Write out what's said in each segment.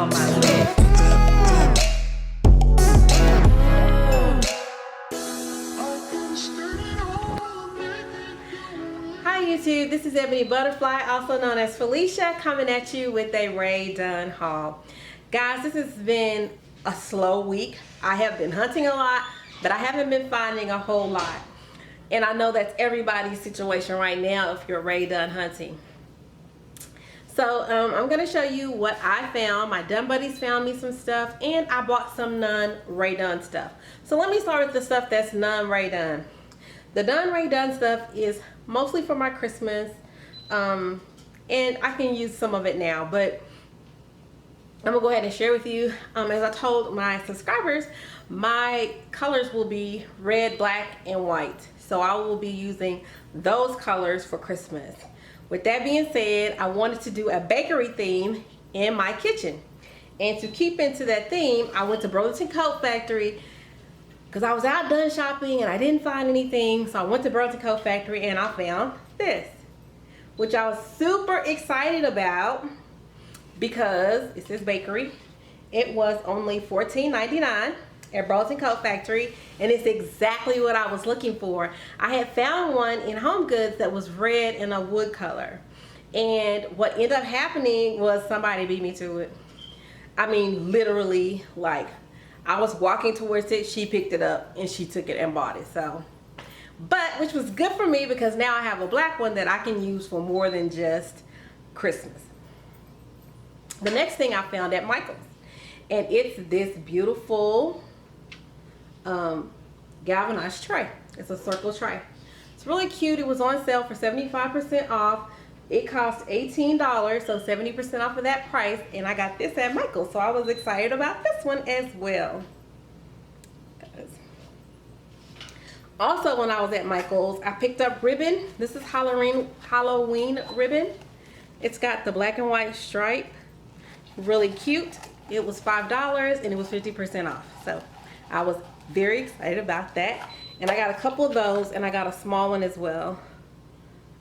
on my list. Hi YouTube, this is Ebony Butterfly, also known as Felicia, coming at you with a Rae Dunn haul. Guys, this has been a slow week. I have been hunting a lot, but I haven't been finding a whole lot. And I know that's everybody's situation right now if you're Rae Dunn hunting. So I'm going to show you what I found. My Dunn buddies found me some stuff, and I bought some non-Rae Dunn stuff. So let me start with the stuff that's non-Rae Dunn. The non-Rae Dunn stuff is mostly for my Christmas, and I can use some of it now, but I'm gonna go ahead and share with you. As I told my subscribers, my colors will be red, black, and white. So I will be using those colors for Christmas. With that being said, I wanted to do a bakery theme in my kitchen. And to keep into that theme, I went to Burlington Coat Factory because I was out done shopping and I didn't find anything. So I went to Burlington Coat Factory and I found this, which I was super excited about because it says bakery. It was only $14.99 at Burlington Coat Factory, and it's exactly what I was looking for. I had found one in Home Goods that was red in a wood color, and what ended up happening was somebody beat me to it. I mean, literally, like, I was walking towards it, she picked it up, and she took it and bought it. So, but which was good for me because now I have a black one that I can use for more than just Christmas. The next thing I found at Michael's, and it's this beautiful galvanized tray. It's a circle tray. It's really cute. It was on sale for 75% off. It cost $18, so 70% off of that price, and I got this at Michael's, so I was excited about this one as well. Also, when I was at Michael's, I picked up ribbon. This is Halloween ribbon. It's got the black and white stripe. Really cute. It was $5 and it was 50% off, so I was very excited about that. And I got a couple of those, and I got a small one as well.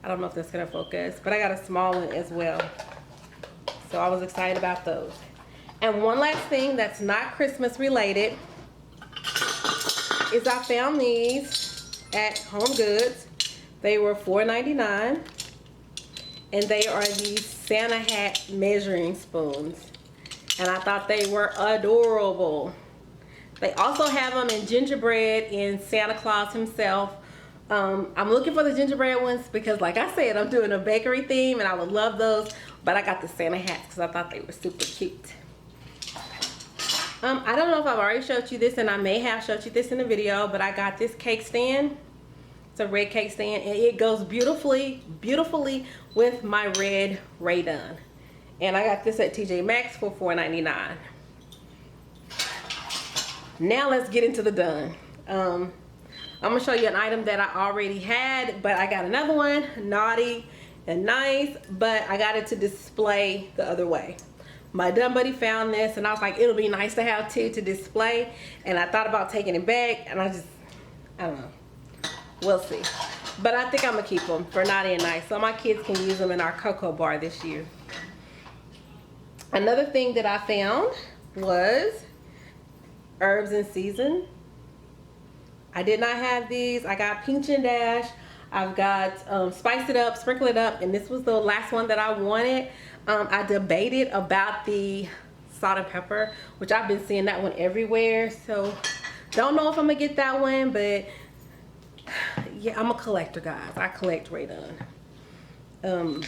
I don't know if that's gonna focus, but I got a small one as well, so I was excited about those. And one last thing that's not Christmas related is I found these at Home Goods. They were $4.99, and they are these Santa hat measuring spoons. And I thought they were adorable. They also have them in gingerbread and Santa Claus himself. I'm looking for the gingerbread ones because, like I said, I'm doing a bakery theme and I would love those. But I got the Santa hats because I thought they were super cute. I don't know if I've already showed you this, and I may have showed you this in the video, but I got this cake stand. It's a red cake stand, and it goes beautifully, beautifully with my red Rae Dunn. And I got this at TJ Maxx for $4.99. Now let's get into the Dunn. I'm gonna show you an item that I already had, but I got another one, naughty and nice, but I got it to display the other way. My Dunn buddy found this, and I was like, it'll be nice to have two to display. And I thought about taking it back, and I don't know. We'll see. But I think I'm gonna keep them for naughty and nice, so my kids can use them in our cocoa bar this year. Another thing that I found was herbs and season. I did not have these. I got Pinch and Dash. I've got Spice It Up, Sprinkle It Up, and this was the last one that I wanted. I debated about the salt and pepper, which I've been seeing that one everywhere. So don't know if I'm gonna get that one, but yeah, I'm a collector, guys. I collect Rae Dunn.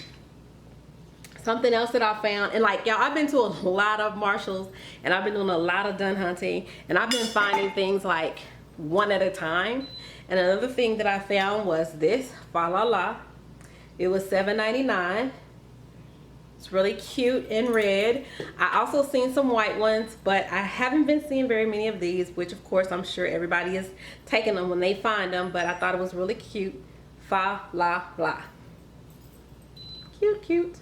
Something else that I found, and like y'all, I've been to a lot of Marshalls, and I've been doing a lot of Dunn hunting, and I've been finding things like one at a time. And another thing that I found was this Fa La La. It was $7.99. It's really cute and red. I also seen some white ones, but I haven't been seeing very many of these, which of course I'm sure everybody is taking them when they find them, but I thought it was really cute. Fa La La. Cute, cute.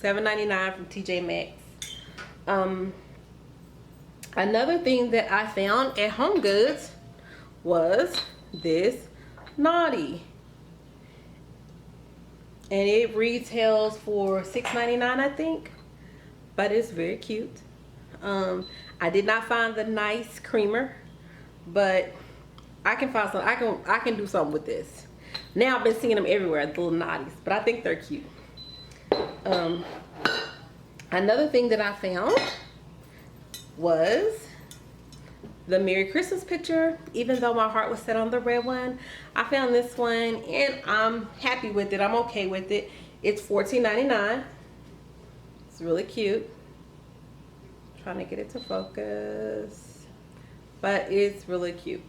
$7.99 from TJ Maxx. Another thing that I found at Home Goods was this naughty, and it retails for $6.99, I think, but it's very cute. I did not find the nice creamer, but I can find some. I can do something with this. Now I've been seeing them everywhere, the little naughties, but I think they're cute. Another thing that I found was the Merry Christmas picture. Even though my heart was set on the red one, I found this one and I'm happy with it. I'm okay with it. It's $14.99. It's really cute. Trying to get it to focus, but it's really cute.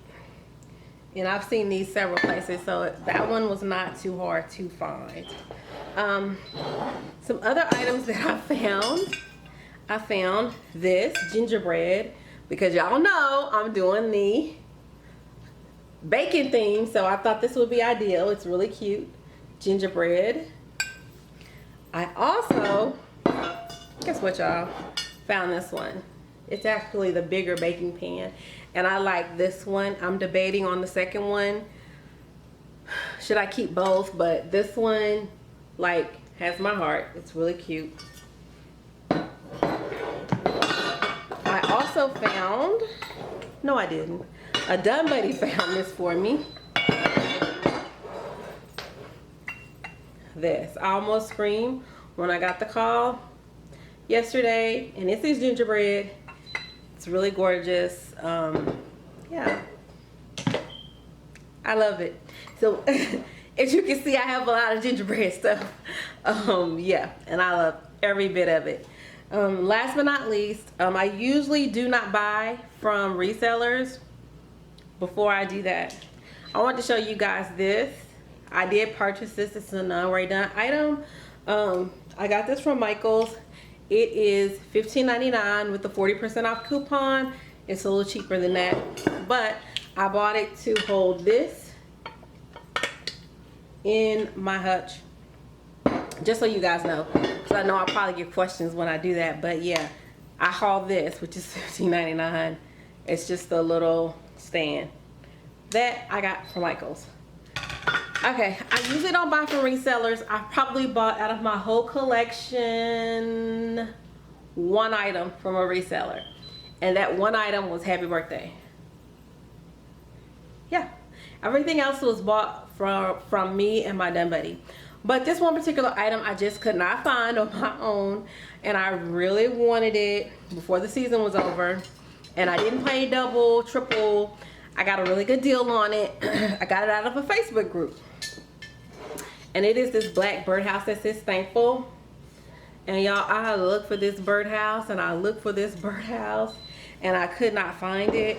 And I've seen these several places, so that one was not too hard to find. Some other items that I found this gingerbread, because y'all know I'm doing the baking theme, so I thought this would be ideal. It's really cute. Gingerbread. I also, guess what, y'all? Found this one. It's actually the bigger baking pan, and I like this one. I'm debating on the second one. Should I keep both? But this one, like, has my heart. It's really cute. I also found, no I didn't, a Dunn buddy found this for me. This, I almost screamed when I got the call yesterday, and this is gingerbread. It's really gorgeous. Yeah, I love it. So as you can see, I have a lot of gingerbread stuff. Yeah, and I love every bit of it. Last but not least, I usually do not buy from resellers. Before I do that, I want to show you guys this. I did purchase this. It's a Rae Dunn item. I got this from Michael's. It is $15.99 with the 40% off coupon. It's a little cheaper than that, but I bought it to hold this in my hutch, just so you guys know, because I know I'll probably get questions when I do that. But yeah, I hauled this, which is $15.99. It's just a little stand that I got from Michael's. Okay, I usually don't buy from resellers. I probably bought out of my whole collection one item from a reseller, and that one item was Happy Birthday. Yeah, everything else was bought from me and my Dunn buddy. But this one particular item I just could not find on my own, and I really wanted it before the season was over, and I didn't pay double, triple. I got a really good deal on it. I got it out of a Facebook group. And it is this black birdhouse that says thankful. And y'all, I had to look for this birdhouse, and I looked for this birdhouse, and I could not find it.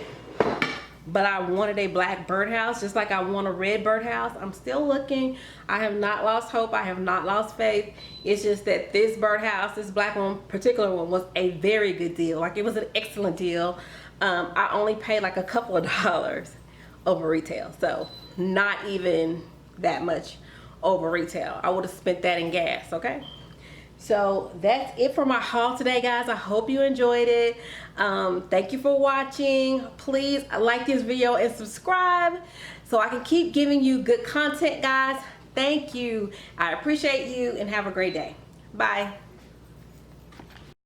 But I wanted a black birdhouse, just like I want a red birdhouse. I'm still looking. I have not lost hope. I have not lost faith. It's just that this birdhouse, this black one, particular one, was a very good deal. Like, it was an excellent deal. I only paid like a couple of dollars over retail, so not even that much over retail. I would have spent that in gas. Okay, so that's it for my haul today, guys. I hope you enjoyed it. Thank you for watching. Please like this video and subscribe so I can keep giving you good content, guys. Thank you. I appreciate you, and have a great day. Bye.